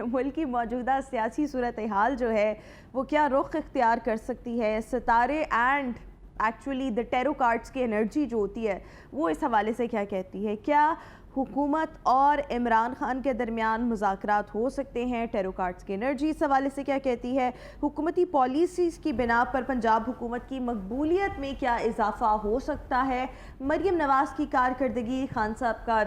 ملک کی موجودہ سیاسی صورتحال جو ہے وہ کیا رخ اختیار کر سکتی ہے؟ ستارے and actually the tarot cards کی انرجی جو ہوتی ہے وہ اس حوالے سے کیا کہتی ہے؟ کیا حکومت اور عمران خان کے درمیان مذاکرات ہو سکتے ہیں؟ ٹیرو کارڈز کی انرجی اس حوالے سے کیا کہتی ہے؟ حکومتی پالیسیز کی بنا پر پنجاب حکومت کی مقبولیت میں کیا اضافہ ہو سکتا ہے؟ مریم نواز کی کارکردگی، خان صاحب کا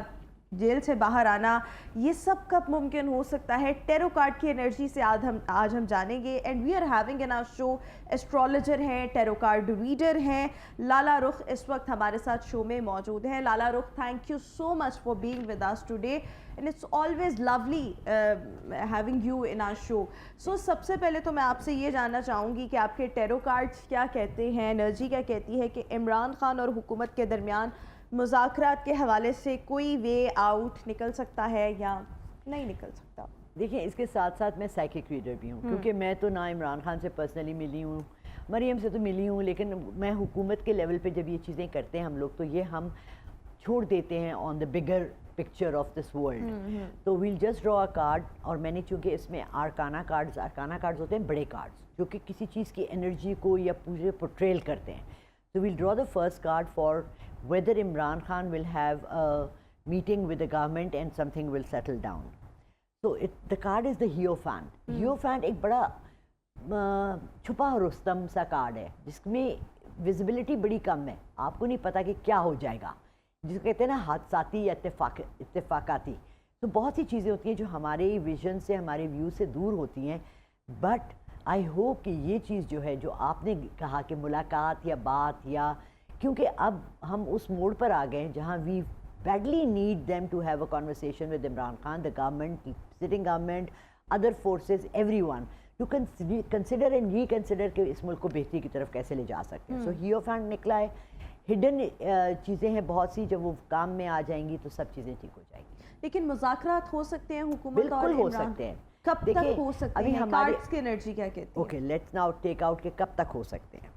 جیل سے باہر آنا، یہ سب کب ممکن ہو سکتا ہے؟ ٹیرو کارڈ کی انرجی سے آج ہم جانیں گے. And we are having in our show astrologer ہیں، ٹیرو کارڈ ریڈر ہیں، لالا رخ اس وقت ہمارے ساتھ شو میں موجود ہیں. Lala Rukh, thank you so much for being with us today and it's always lovely having you in our show. So سب سے پہلے تو میں آپ سے یہ جاننا چاہوں گی کہ آپ کے ٹیرو کارڈز کیا کہتے ہیں، انرجی کیا کہتی ہے کہ عمران خان اور حکومت کے درمیان مذاکرات کے حوالے سے کوئی وے آؤٹ نکل سکتا ہے یا نہیں نکل سکتا؟ دیکھیں، اس کے ساتھ ساتھ میں سائیکک ریڈر بھی ہوں، کیونکہ میں تو نہ عمران خان سے پرسنلی ملی ہوں، مریم سے تو ملی ہوں، لیکن میں حکومت کے لیول پہ جب یہ چیزیں کرتے ہیں ہم لوگ تو یہ ہم چھوڑ دیتے ہیں on the bigger picture of this world. تو we'll just draw a card, اور میں نے چونکہ اس میں ارکانہ کارڈز ہوتے ہیں بڑے کارڈز جو کہ کسی چیز کی انرجی کو یا پورے پورٹریل کرتے ہیں. So we'll draw the first card for whether Imran Khan will have a meeting with the government and something will settle down. So the card is the Hierophant. Hierophant ایک بڑا چھپا رستم سا card ہے جس میں visibility بڑی کم ہے، آپ کو نہیں پتا کہ کیا ہو جائے گا، جس کو کہتے ہیں نا حادثاتی یا اتفاقاتی. تو بہت سی چیزیں ہوتی ہیں جو ہمارے ویژن سے، ہمارے ویو سے دور ہوتی ہیں. بٹ آئی ہوپ کہ یہ چیز جو ہے جو آپ نے کہا کہ ملاقات یا بات، یا کیونکہ اب ہم اس موڑ پر آ گئے ہیں جہاں we badly need them to have a conversation with Imran Khan, the government, sitting government, other forces, everyone to consider and reconsider کہ اس ملک کو بہتری کی طرف کیسے لے جا سکتے ہیں. سو ہیروفینٹ نکلا ہے. ہڈن چیزیں ہیں بہت سی، جب وہ کام میں آ جائیں گی تو سب چیزیں ٹھیک ہو جائیں گی. لیکن مذاکرات ہو سکتے ہیں حکومت اور بالکل ہو سکتے ہیں. کب تک ہو سکتے ہیں؟ کارڈز کی انرجی کیا کہتی ہے؟ Okay, let's now take out کہ کب تک ہو سکتے ہیں.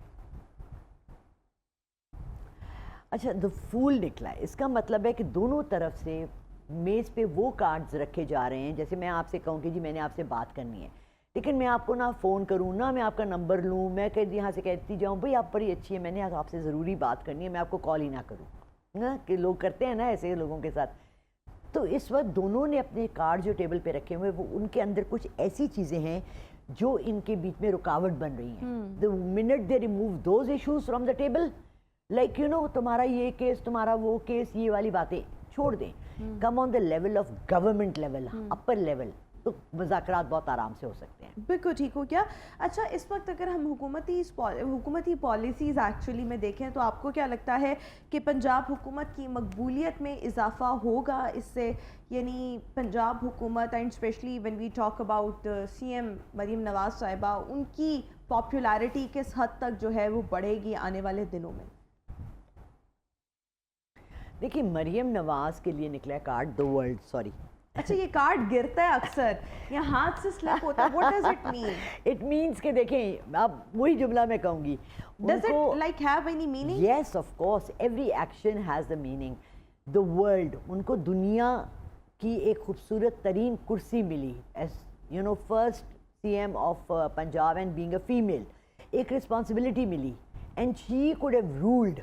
اچھا، دا فول نکلا ہے، اس کا مطلب ہے کہ دونوں طرف سے میز پہ وہ کارڈز رکھے جا رہے ہیں. جیسے میں آپ سے کہوں کہ جی میں نے آپ سے بات کرنی ہے، لیکن میں آپ کو نہ فون کروں، نہ میں آپ کا نمبر لوں، میں یہاں سے کہتی جاؤں بھائی آپ بڑی اچھی ہے، میں نے آپ سے ضروری بات کرنی ہے، میں آپ کو کال ہی نہ کروں نا، کہ لوگ کرتے ہیں نا ایسے لوگوں کے ساتھ. تو اس وقت دونوں نے اپنے کارڈ جو ٹیبل پہ رکھے ہوئے وہ ان کے اندر کچھ ایسی چیزیں ہیں جو ان کے بیچ میں رکاوٹ بن رہی ہیں. the minute they remove those issues from the table, like you know تمہارا یہ کیس، تمہارا وہ کیس، یہ والی باتیں چھوڑ دیں. come on the level of government level, upper level, تو مذاکرات بہت آرام سے ہو سکتے ہیں. بالکل ٹھیک ہو کیا. اچھا، اس وقت اگر ہم حکومتی پالیسیز ایکچولی میں دیکھیں تو آپ کو کیا لگتا ہے کہ پنجاب حکومت کی مقبولیت میں اضافہ ہوگا اس سے؟ یعنی پنجاب حکومت and especially when we talk about C M Maryam Nawaz صاحبہ، ان کی پاپولیرٹی کس حد تک جو ہے وہ بڑھے گی آنے والے دنوں میں؟ دیکھیے، مریم نواز کے لیے نکلا ہے کارڈ دا ورلڈ. سوری، اچھا، یہ کارڈ گرتا ہے اکثر یا ہاتھ سے سلپ ہوتا ہے، what does it mean؟ it means کہ دیکھیں، اب وہی جملہ میں کہوں گی. Does it like have any meaning؟ Yes, of course, every action has the meaning. The world، ان کو دنیا کی ایک خوبصورت ترین کرسی ملی as you know first CM of Punjab and being a female. ایک رسپانسبلٹی ملی and she could have ruled.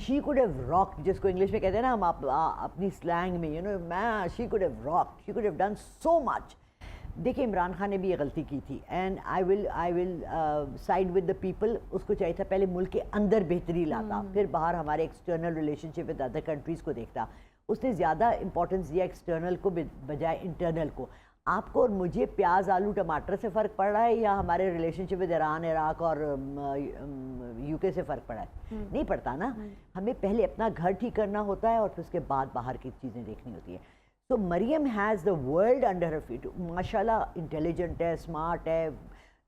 She could have rocked، جس کو انگلش میں کہتے ہیں نا ہم اپنی سلینگ میں، you know she could have rocked, she could have done so much. دیکھیں، عمران خان نے بھی یہ غلطی کی تھی and I will side with the people. اس کو چاہیے تھا پہلے ملک کے اندر بہتری لاتا، پھر باہر ہمارے external relation ship with other countries کو دیکھتا. اس نے زیادہ امپورٹنس دیا ایکسٹرنل کو بجائے انٹرنل کو. آپ کو اور مجھے پیاز آلو ٹماٹر سے فرق پڑ رہا ہے یا ہمارے relation ship with Iran, Iraq اور یو کے سے فرق پڑا ہے؟ نہیں پڑتا نا. ہمیں پہلے اپنا گھر ٹھیک کرنا ہوتا ہے اور پھر اس کے بعد باہر کی چیزیں دیکھنی ہوتی ہیں. تو Maryam has the world under her feet. ماشاء اللہ انٹیلیجنٹ ہے، اسمارٹ ہے،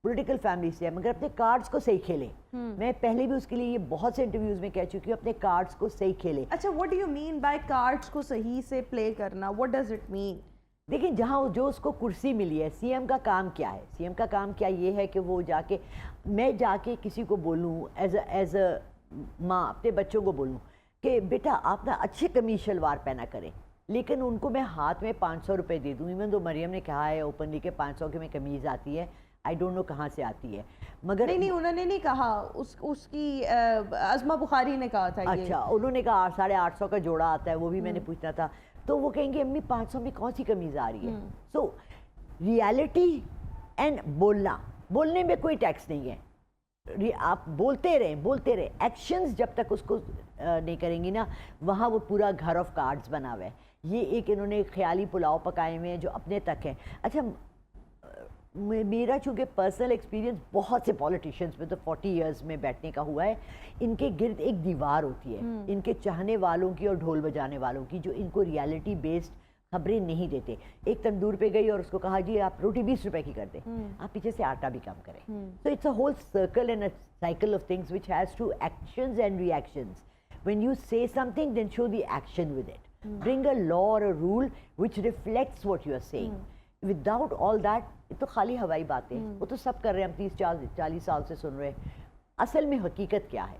پولیٹیکل فیملی سے ہے، مگر اپنے کارڈز کو صحیح کھیلے. میں پہلے بھی اس کے لیے یہ بہت سے انٹرویوز میں کہہ چکی ہوں، اپنے کارڈز کو صحیح کھیلے. اچھا، what do you mean by cards کو صحیح سے پلے کرنا؟ what does it mean؟ دیکھیں، جہاں جو اس کو کرسی ملی ہے، سی ایم کا کام کیا ہے؟ سی ایم کا کام کیا یہ ہے کہ وہ میں جا کے کسی کو بولوں ایز اے ماں، اپنے بچوں کو بولوں کہ بیٹا آپ نا اچھے قمیض شلوار پہنا کریں، لیکن ان کو میں ہاتھ میں 500 روپے دے دوں. ایون تو مریم نے کہا ہے اوپنلی کہ 500 کی میں قمیض آتی ہے, آئی ڈونٹ نو کہاں سے آتی ہے, مگر نہیں انہوں نے نہیں کہا, اس کی عظمہ بخاری نے کہا تھا. اچھا انہوں نے کہا 850 کا جوڑا آتا ہے, وہ بھی میں نے پوچھنا تھا, تو وہ کہیں گے امی 500 میں کون سی قمیض آ رہی ہے. سو ریالٹی اینڈ بولنے میں کوئی ٹیکس نہیں ہے, آپ بولتے رہیں, ایکشنز جب تک اس کو نہیں کریں گی نا, وہاں وہ پورا گھر آف کارڈز بنا ہوا ہے. یہ ایک انہوں نے خیالی پلاؤ پکائے ہوئے ہیں جو اپنے تک ہیں. اچھا میرا چونکہ پرسنل ایکسپیرینس بہت سے پولیٹیشینز میں تو 40 ایئرز میں بیٹھنے کا ہوا ہے, ان کے گرد ایک دیوار ہوتی ہے ان کے چاہنے والوں کی اور ڈھول بجانے والوں کی, جو ان کو ریالٹی بیسڈ خبریں نہیں دیتے. ایک تندور پہ گئی اور اس کو کہا جی آپ روٹی 20 روپے کی کر دیں, آپ پیچھے سے آٹا بھی کم کریں. So it's a whole circle and a cycle of things which has to actions and reactions. When you say something then show the action with it. Bring a law or a rule which reflects what you are seeing. Without all that یہ تو خالی ہوائی باتیں, وہ تو سب کر رہے ہیں, ہم 30-40 سال سے سن رہے ہیں. اصل میں حقیقت کیا ہے؟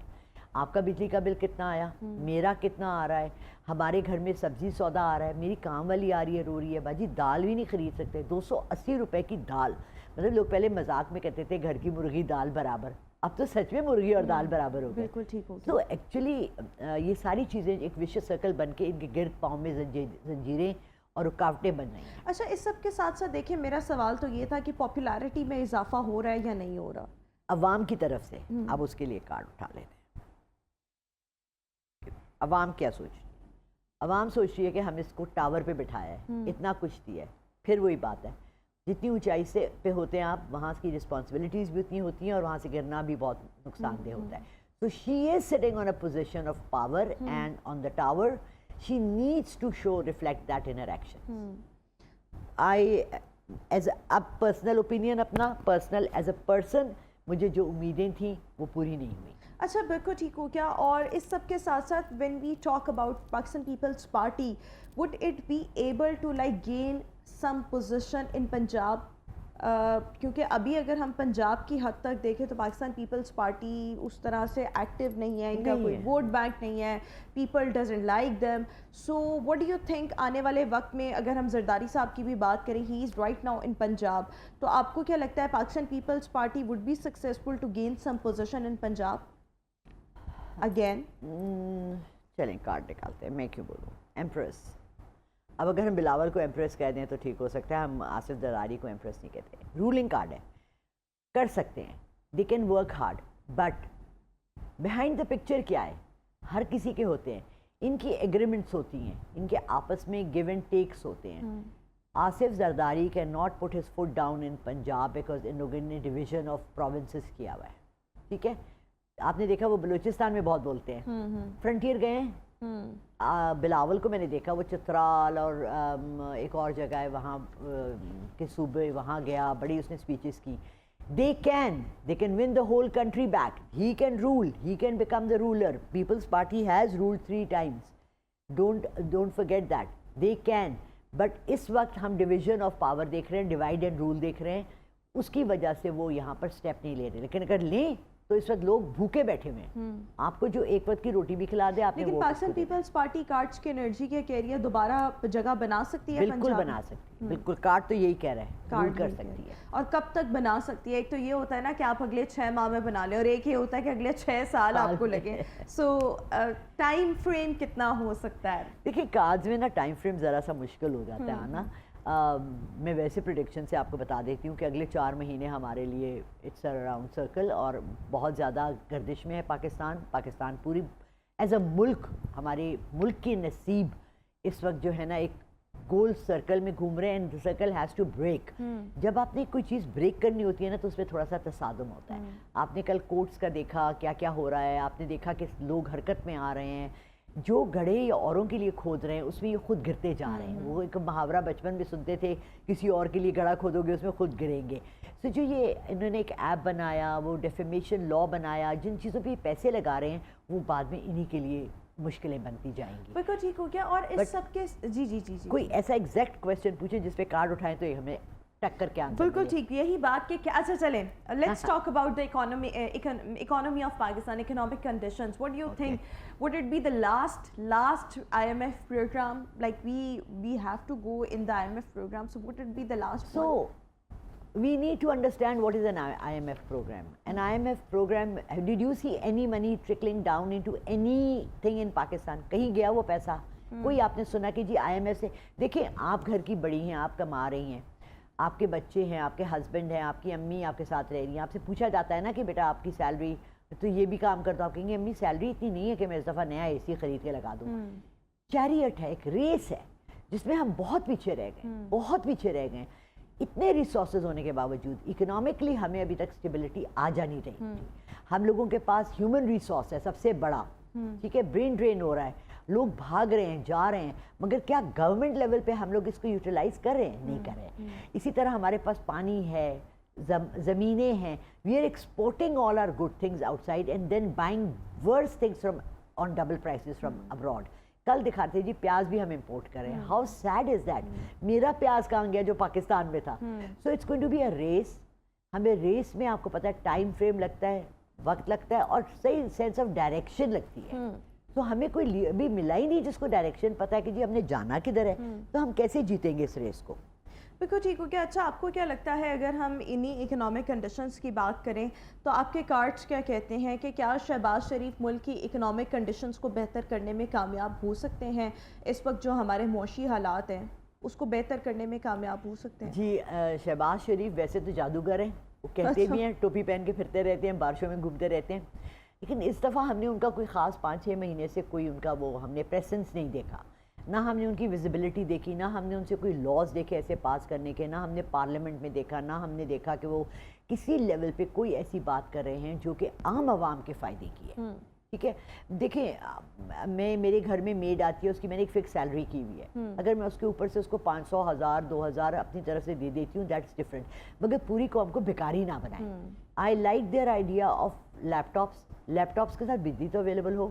آپ کا بجلی کا بل کتنا آیا, میرا کتنا آ رہا ہے, ہمارے گھر میں سبزی سودا آ رہا ہے, میری کام والی آ رہی ہے رو رہی ہے باجی دال بھی نہیں خرید سکتے, 280 روپے کی دال. مطلب لوگ پہلے مذاق میں کہتے تھے گھر کی مرغی دال برابر, اب تو سچ میں مرغی اور دال برابر ہو گئے. بالکل ٹھیک ہو. تو ایکچولی یہ ساری چیزیں ایک وشیس سرکل بن کے ان کے گرد پاؤں میں زنجیریں اور رکاوٹیں بن رہی ہیں. اچھا اس سب کے ساتھ ساتھ دیکھیں میرا سوال تو یہ تھا کہ پاپولیرٹی میں اضافہ ہو رہا ہے یا نہیں ہو رہا عوام کی طرف سے؟ اب اس کے لیے کارڈ اٹھا لیتے ہیں. عوام کیا سوچ رہی ہے؟ عوام سوچ رہی ہے کہ ہم اس کو ٹاور پہ بٹھایا ہے, اتنا کچھ دیا ہے. پھر وہی بات ہے, جتنی اونچائی سے پہ ہوتے ہیں آپ وہاں کی رسپانسبلٹیز بھی اتنی ہوتی ہیں اور وہاں سے گرنا بھی بہت نقصان دہ ہوتا ہے. So she is sitting on a position of power and on the tower she needs to reflect that in her actions. اب پرسنل اوپینین اپنا پرسنل ایز اے پرسن, مجھے جو امیدیں تھیں وہ پوری نہیں ہوئی. اچھا بالکل ٹھیک ہو کیا. اور اس سب کے ساتھ ساتھ when we talk about Pakistan People's Party, would it be able to like gain some position in Punjab? کیونکہ ابھی اگر ہم پنجاب کی حد تک دیکھیں تو پاکستان پیپلز پارٹی اس طرح سے ایکٹیو نہیں ہے, ان کا کوئی ووٹ بینک نہیں ہے, people doesn't like them. So what do you think آنے والے وقت میں اگر ہم زرداری صاحب کی بھی بات کریں, he is right now in Punjab, تو آپ کو کیا لگتا ہے Pakistan Peoples Party would be successful to gain some position in Punjab again? چلیں کارڈ نکالتے ہیں, میں کیوں بولوں ایمپریس. اب اگر ہم بلاول کو ایمپریس کہہ دیں تو ٹھیک ہو سکتا ہے, ہم آصف زرداری کو ایمپریس نہیں کہتے. رولنگ کارڈ ہے, کر سکتے ہیں, they can work hard, but behind the picture کیا ہے؟ ہر کسی کے ہوتے ہیں, ان کی ایگریمنٹس ہوتی ہیں, ان کے آپس میں گیو اینڈ ٹیکس ہوتے ہیں. Asif Zardari can not put his foot down in Punjab because ان لوگوں نے ڈویژن آف پروونسز کیا ہوا ہے. ٹھیک ہے, آپ نے دیکھا وہ بلوچستان میں بہت بولتے ہیں, فرنٹیئر گئے ہیں. بلاول کو میں نے دیکھا وہ چترال اور ایک اور جگہ ہے وہاں کے صوبے, وہاں گیا, بڑی اس نے اسپیچز کی. they can win the whole country back. He can rule, he can become the ruler. People's Party has ruled 3 times. Don't forget that. They can. But اس وقت ہم ڈویژن آف پاور دیکھ رہے ہیں, ڈیوائڈ اینڈ رول دیکھ رہے ہیں, اس کی وجہ سے وہ یہاں پر سٹیپ نہیں لے رہے. لیکن اگر لیں تو اس وقت لوگ بھوکے بیٹھے ہوئے ہیں. آپ کو جو ایک وقت کی روٹی بھی کھلا دے آپ نے, لیکن پاکستان پیپلز پارٹی کارڈز کی انرجی کے کہہ رہی ہے دوبارہ جگہ بنا سکتی ہے. بالکل بنا سکتی ہے, بالکل. کارڈ تو یہی کہہ رہے ہیں, کارڈ کر سکتی ہے. اور کب تک بنا سکتی ہے؟ ایک تو یہ ہوتا ہے نا کہ آپ اگلے 6 ماہ میں بنا لیں, اور ایک یہ ہوتا ہے کہ اگلے 6 سال آپ کو لگے. سو ٹائم فریم کتنا ہو سکتا ہے؟ دیکھیے کارڈز میں نا ٹائم فریم ذرا سا مشکل ہو جاتا ہے نا. میں ویسے پریڈکشن سے آپ کو بتا دیتی ہوں کہ اگلے 4 مہینے ہمارے لیے اٹس اراؤنڈ سرکل, اور بہت زیادہ گردش میں ہے پاکستان پوری ایز اے ملک. ہمارے ملک کی نصیب اس وقت جو ہے نا ایک گول سرکل میں گھوم رہے ہیں, and circle has to break. جب آپ نے کوئی چیز بریک کرنی ہوتی ہے نا تو اس میں تھوڑا سا تصادم ہوتا ہے. آپ نے کل کورٹس کا دیکھا کیا کیا ہو رہا ہے, آپ نے دیکھا کہ لوگ حرکت میں آ رہے ہیں, جو گڑھے یا اوروں کے لیے کھود رہے ہیں اس میں یہ خود گرتے جا رہے ہیں. وہ ایک محاورہ بچپن میں سنتے تھے, کسی اور کے لیے گڑھا کھودو گے اس میں خود گریں گے. سو جو یہ انہوں نے ایک ایپ بنایا, وہ ڈیفیمیشن لا بنایا, جن چیزوں پہ پیسے لگا رہے ہیں وہ بعد میں انہی کے لیے مشکلیں بنتی جائیں گی. بالکل ٹھیک ہو گیا. اور اس سب کے جی کوئی ایسا ایگزیکٹ کویسچن پوچھیں جس پہ کارڈ اٹھائیں تو یہ ہمیں ٹکر کے آنسر. بالکل ٹھیک, یہی بات کہ اچھا چلیں let's talk about the economy of Pakistan, economic conditions. What do you think, would it be the last IMF program, like we have to go in the IMF program, so would it be the last one? So we need to understand what is an IMF program. An IMF program, did you see any money trickling down into anything in Pakistan? کہیں گیا وہ پیسہ؟ کوئی آپ نے سنا کہ جی IMF سے؟ دیکھیں آپ گھر کی بڑی ہیں, آپ کما رہی ہیں, آپ کے بچے ہیں, آپ کے ہسبینڈ ہیں, آپ کی امی آپ کے ساتھ رہ رہی ہیں, آپ سے پوچھا جاتا ہے نا کہ بیٹا آپ کی سیلری تو یہ بھی کام کرتا, آپ کہیں گے امی سیلری اتنی نہیں ہے کہ میں اس دفعہ نیا اے سی خرید کے لگا دوں. چیریٹ ہے, ایک ریس ہے جس میں ہم بہت پیچھے رہ گئے, بہت پیچھے رہ گئے. اتنے ریسورسز ہونے کے باوجود اکنامکلی ہمیں ابھی تک اسٹیبلٹی آ جا نہیں رہی تھی. ہم لوگوں کے پاس ہیومن ریسورس ہے سب سے بڑا, ٹھیک ہے, برین ڈرین ہو رہا ہے, لوگ بھاگ رہے ہیں, جا رہے ہیں, مگر کیا گورنمنٹ لیول پہ ہم لوگ اس کو یوٹیلائز کر رہے ہیں؟ نہیں کر رہے ہیں. اسی طرح ہمارے پاس پانی ہے, زمینیں ہیں, we are exporting all our good things outside and then buying worse things from on double prices from abroad. کل دکھاتے جی پیاز بھی ہم امپورٹ کر رہے ہیں. How sad is that. میرا پیاز کہاں گیا جو پاکستان میں تھا؟ So it's going to be a race. ہمیں ریس میں آپ کو پتہ ہے ٹائم فریم لگتا ہے, وقت لگتا ہے, اور صحیح سینس آف ڈائریکشن لگتی ہے. تو ہمیں کوئی ابھی ملا ہی نہیں جس کو ڈائریکشن پتہ ہے کہ جی ہم نے جانا کدھر ہے, تو ہم کیسے جیتیں گے اس ریس کو؟ بالکل ٹھیک ہو گیا. اچھا آپ کو کیا لگتا ہے اگر ہم انہی اکنامک کنڈیشنز کی بات کریں تو آپ کے کارڈز کیا کہتے ہیں کہ کیا شہباز شریف ملک کی اکنامک کنڈیشنز کو بہتر کرنے میں کامیاب ہو سکتے ہیں؟ اس وقت جو ہمارے معاشی حالات ہیں اس کو بہتر کرنے میں کامیاب ہو سکتے ہیں؟ جی شہباز شریف ویسے تو جادوگر ہیں, وہ کہتے بھی ہیں, ٹوپی پہن کے پھرتے رہتے ہیں, بارشوں میں گھومتے رہتے ہیں, لیکن اس دفعہ ہم نے ان کا کوئی خاص 5-6 مہینے سے کوئی ان کا وہ ہم نے پریسنس نہیں دیکھا, نہ ہم نے ان کی ویزیبلٹی دیکھی, نہ ہم نے ان سے کوئی لاز دیکھے ایسے پاس کرنے کے, نہ ہم نے پارلیمنٹ میں دیکھا, نہ ہم نے دیکھا کہ وہ کسی لیول پہ کوئی ایسی بات کر رہے ہیں جو کہ عام عوام کے فائدے کی ہے. ٹھیک ہے, دیکھیں میرے گھر میں میڈ آتی ہے, اس کی میں نے ایک فکس سیلری کی ہوئی ہے, اگر میں اس کے اوپر سے اس کو 500, 1000, 2000 اپنی طرف سے دے دیتی ہوں, دیٹس ڈفرینٹ, مگر پوری قوم کو بھکاری نہ بنائیں. I like their idea of laptops کے ساتھ بجلی تو اویلیبل ہو,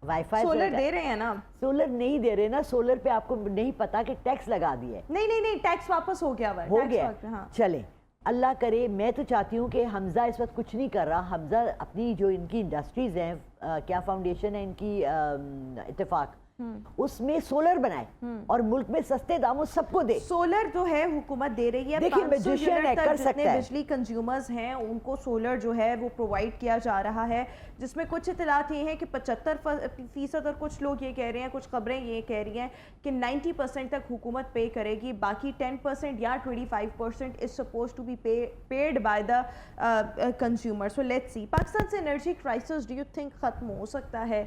وائی فائی. سولر دے رہے ہیں نا؟ سولر نہیں دے رہے نا, سولر پہ آپ کو نہیں پتا کہ ٹیکس لگا دیا ہے. نہیں ٹیکس واپس ہو گیا ہو گیا. چلیں اللہ کرے, میں تو چاہتی ہوں کہ حمزہ اس وقت کچھ نہیں کر رہا, حمزہ اپنی جو ان کی انڈسٹریز ہیں, کیا فاؤنڈیشن ہے ان کی, اتفاق, اس میں سولر بنائے اور ملک میں سستے داموں سب کو دے. سولر جو ہے حکومت دے رہی ہے, دیکھیں میوزیشین ہے, کر سکتا ہے. بجلی کنزیومرز ہیں ان کو سولر جو ہے وہ پرووائڈ کیا جا رہا ہے, جس میں کچھ اطلاعات یہ ہیں کہ 75% اور کچھ لوگ یہ کہہ رہے ہیں, کچھ خبریں یہ کہہ رہی ہیں کہ 90% تک حکومت پے کرے گی, باقی 10% یا 25% is supposed to be paid by the consumer. So let's see. Pakistan سے energy crisis do you think ختم ہو سکتا ہے؟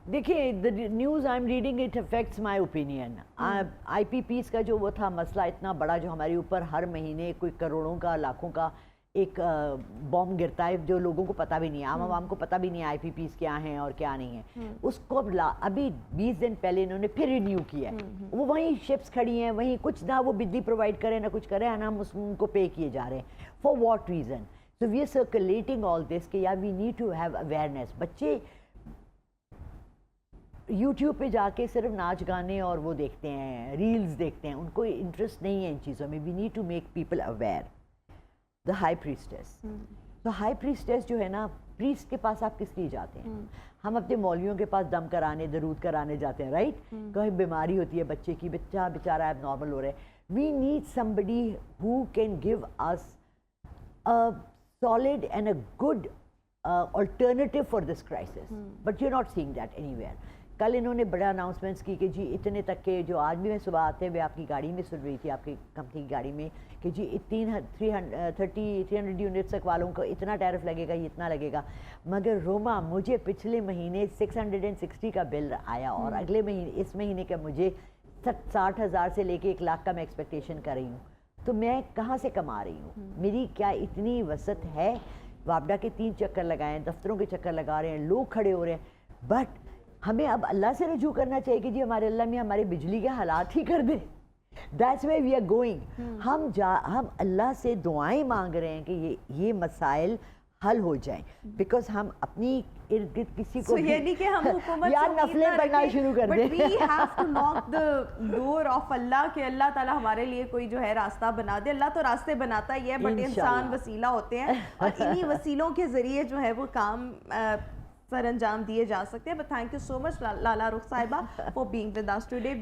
دیکھیں the news I'm reading it affects my opinion. IPPs کا جو وہ تھا مسئلہ اتنا بڑا جو ہمارے اوپر ہر مہینے کوئی کروڑوں کا, لاکھوں کا ایک بوم گرتا ہے جو لوگوں کو پتہ بھی نہیں ہے, عام عوام کو پتہ بھی نہیں ہے IPPs کیا ہیں اور کیا نہیں ہیں. اس کو ابھی 20 دن پہلے انہوں نے پھر رینیو کیا ہے, وہ وہیں شپس کھڑی ہیں, وہیں کچھ نہ وہ بجلی پرووائڈ کریں نہ کچھ کریں, نہ ہم ان کو پے کیے جا رہے ہیں. For what reason? So we are circulating all this کہ یا we need to have awareness. بچے یوٹیوب پہ جا کے صرف ناچ گانے اور وہ دیکھتے ہیں, ریلز دیکھتے ہیں, ان کو انٹرسٹ نہیں ہے ان چیزوں میں. We need to make people aware. The high priests, تو ہائی پریسٹس جو ہے نا, پریسٹ کے پاس آپ کس لیے جاتے ہیں؟ ہم اپنے مولویوں کے پاس دم کرانے, درود کرانے جاتے ہیں, رائٹ؟ کوئی بیماری ہوتی ہے بچے کی, بچہ بیچارہ اب نارمل ہو رہا ہے. We need somebody who can give us a solid and a good alternative for this crisis. But you're not seeing that anywhere. کل انہوں نے بڑا اناؤنسمنٹس کی کہ جی اتنے تک کے, جو آج بھی میں صبح آتے ہوئے آپ کی گاڑی میں سن رہی تھی, آپ کی کمپنی کی گاڑی میں, کہ جی 300 یونٹس تک والوں کو اتنا ٹیرف لگے گا, یہ اتنا لگے گا. مگر روما مجھے پچھلے مہینے 660 کا بل آیا, اور اگلے مہینے اس مہینے کا مجھے 60,000 سے لے کے 1 لاکھ کا میں ایکسپیکٹیشن کر رہی ہوں. تو میں کہاں سے کما رہی ہوں؟ میری کیا اتنی وسعت ہے؟ وابڈا کے 3 چکر لگائے ہیں, دفتروں کے چکر لگا رہے ہیں, لوگ کھڑے ہو رہے ہیں. بٹ ہمیں اب اللہ سے رجوع کرنا چاہیے کہ جی ہمارے اللہ میں ہمارے بجلی کے حالات ہی کر دیں. That's way we are going. ہم اللہ سے دعائیں مانگ رہے ہیں کہ یہ مسائل حل ہو جائیں, بیکاز ہم اپنی ارد گرد کسی کو یہ نہیں کہ ہم حکومت یا نفلیں بننا شروع کر دیں, but we have to knock the door of اللہ کہ اللہ تعالیٰ ہمارے لیے کوئی جو ہے راستہ بنا دے. اللہ تو راستے بناتا ہی ہے, بٹ انسان وسیلہ ہوتے ہیں اور انہی وسیلوں کے ذریعے جو ہے وہ کام سر انجام دیے جا سکتے ہیں. بٹ تھینک یو سو مچ لالا رخ صاحبہ for being with us today.